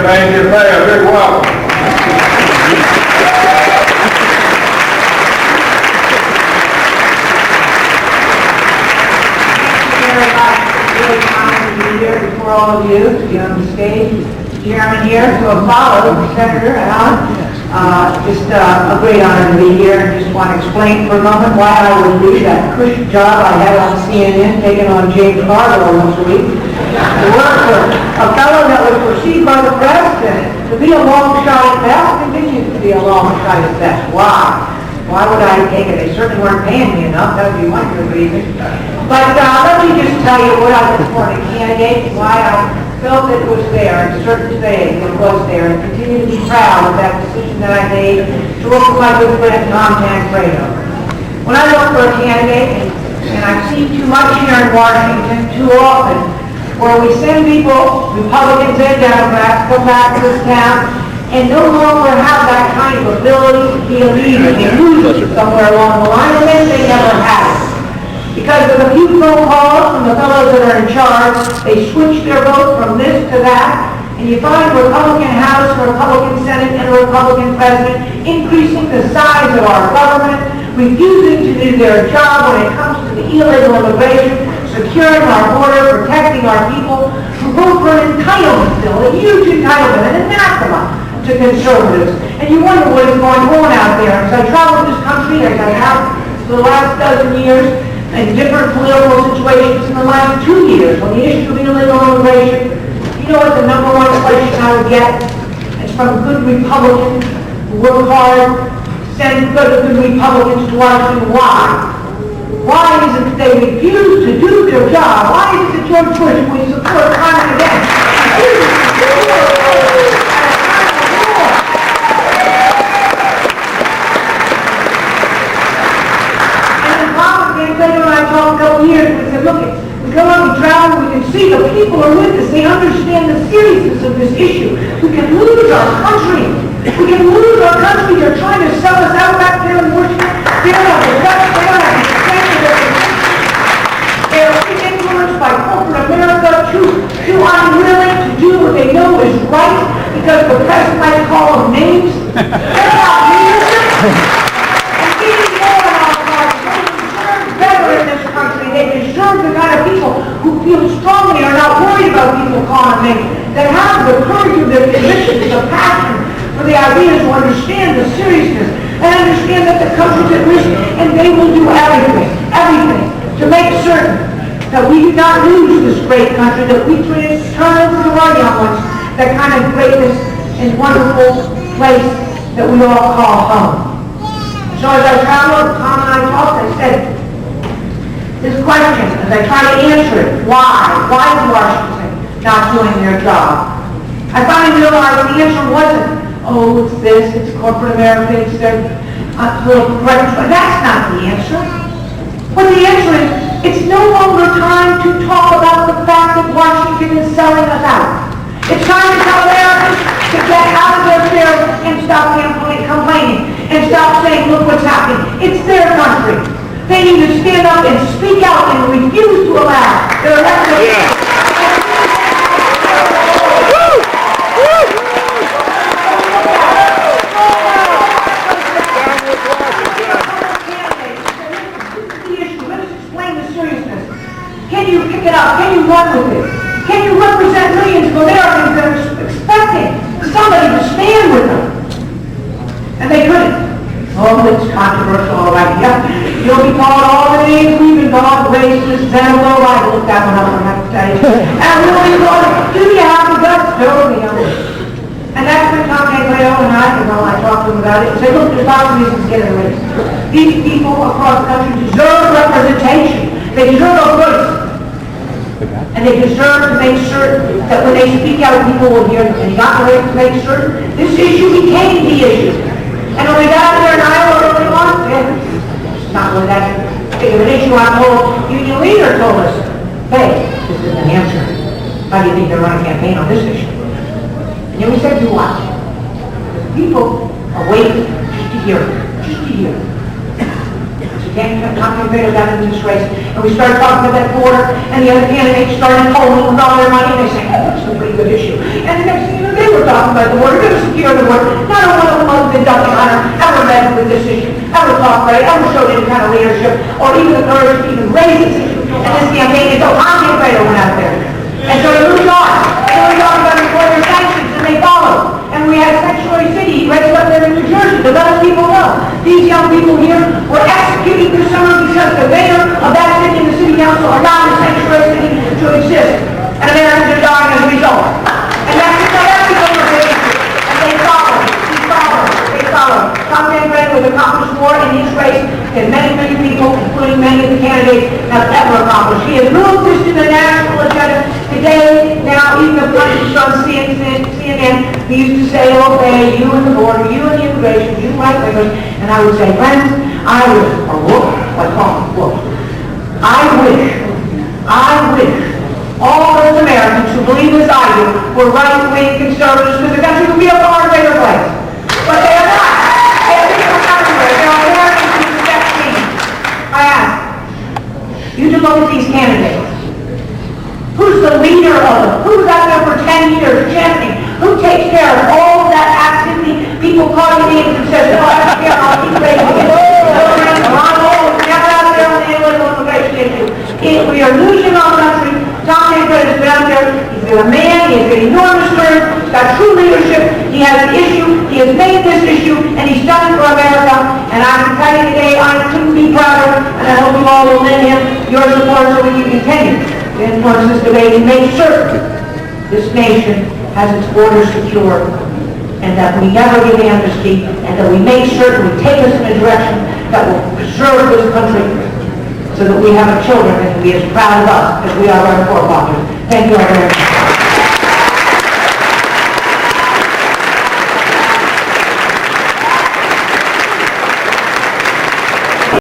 campaign to pay a big welcome. For all of you to be on the stage, Chairman here to follow Senator Allen. Just a great honor to be here, and just want to explain for a moment why I would leave that cushy job I had on CNN, taking on James Carville once a week, to work for a fellow that was perceived by the press to be a long shot at best, continues to be a long shot at best. Why? Why would I take it? They certainly weren't paying me enough. That would be one good reason. But let me just tell you what I was for a candidate, why I felt it was there, and certain saying it was there, and continue to be proud of that decision that I made to work with my good friend Tom Tancredo. When I look for a candidate, and I see too much here in Washington too often, where we send people, Republicans and Democrats, come back to this town, and no longer have that kind of ability to be a leader. They lose it somewhere along the line, and then they never have it. Because of a few phone calls from the fellows that are in charge, they switch their vote from this to that, and you find Republican House, Republican Senate, and a Republican President increasing the size of our government, refusing to do their job when it comes to the illegal immigration, securing our border, protecting our people, who vote for an entitlement bill, a huge entitlement, an anathema to conservatives. And you wonder what is going on out there. As I travel this country, as I have for the last dozen years, in different political situations in the last 2 years, on the issue of illegal immigration, you know what the number one question I would get? It's from good Republicans who work hard, send good Republicans to Washington. Why? Why is it that they refuse to do their job? Why is it that George Bush, who we support time and again, refuses to do their job? When I talked a couple years, we said, look, we come on, we travel, we can see the people are with us. They understand the seriousness of this issue. We can lose our country. We can lose our country. They're trying to sell us out back there in Washington. They're influenced by corporate America too unwilling to do what they know is right because the press might call them names. They're not leadership. They deserve the kind of people who feel strongly, are not worried about people calling them, that have the courage of their convictions, the passion for the ideas, who understand the seriousness, and understand that the country's at risk, and they will do everything to make certain that we do not lose this great country, that we turn over to our young ones that kind of greatness and wonderful place that we all call home. So as I traveled, Tom and I talked, I said, this question, as I try to answer it, why? Why is Washington not doing their job? I finally realized the answer wasn't, oh, it's this, it's corporate America, it's their political correctness, but that's not the answer. What the answer is, it's no longer time to talk about the fact that Washington is selling us out. It's time to tell Americans to get out of their fear and stop complaining, and stop saying, look what's happening. It's their country. They need to stand up and speak out and refuse to allow their elected Let's explain the seriousness. Can you pick it up? Can you run with it? Can you represent millions of Americans that are expecting somebody to stand with them? And they couldn't. Oh, it's controversial, all right. Yep. You'll be called all the names we've been called, racist, xenophobe. I looked that one up, I have to tell you. And we'll be called, do you have the guts? Totally. And that's when Tom Tancredo and I talked to him about it, and said, look, there's lots of reasons to get a race. These people across the country deserve representation. They deserve a voice. And they deserve to make certain that when they speak out, people will hear them. And you got the right to make certain this issue became the issue. And when we got there in Iowa early on, it's not really that big of an issue. I told union leader told us, hey, this is New Hampshire. How do you think they're running a campaign on this issue? And then we said, do what? People are waiting just to hear it. Just to hear it. Tom Tancredo got into this race, and we started talking about that border, and the other candidates started polling with all their money, and they said, oh, that's a pretty good issue. And the next thing you know, they were talking about the border, going to secure the border. Not a one of them other than Dr. Hunter ever led with this issue, ever talked about it, ever showed any kind of leadership, or even the courage to even raise this issue. And this campaign until Tom Tancredo went out there. And so he moved on. And then we talked about employer sanctions, and they followed. And we had Sanctuary City raised up there in New Jersey to let us people know. These young people here were executed this summer because the mayor of that city and the city council allowed the Sanctuary City to exist. And Americans are dying as a result. And that's because of the issue. And they followed. They followed. Tom Tancredo has accomplished more in his race than many people, including many of the candidates, have ever accomplished. He has moved this to the national agenda. Today, now, even the president on CNN, he used to say, okay, you and the border, you and the immigration, you white women, and I would say, friends, I wish all those Americans who believe as I do were right-wing conservatives, because the country would be a far greater place. But they are not. They are people everywhere. They are Americans who respect me. I ask you to look at these candidates. Who's the leader of them? Who's out there for 10 years championing? Who takes care of all of that activity? People calling names and says, no, I don't care, I'll keep raising it. Ron Paul was never out there on the illegal immigration issue. We are losing our country. Tom Tancredo has been out there. He's been a man. He has been enormous courage. He's got true leadership. He has an issue. He has made this issue, and he's done it for America. And I can tell you today, I couldn't be prouder, and I hope you all will lend him your support so we can continue to influence this debate and make certain this nation has its borders secured, and that we never give amnesty, and that we make certain we take us in a direction that will preserve this country so that we have our children and be as proud of us as we are our forefathers. Thank you all very much.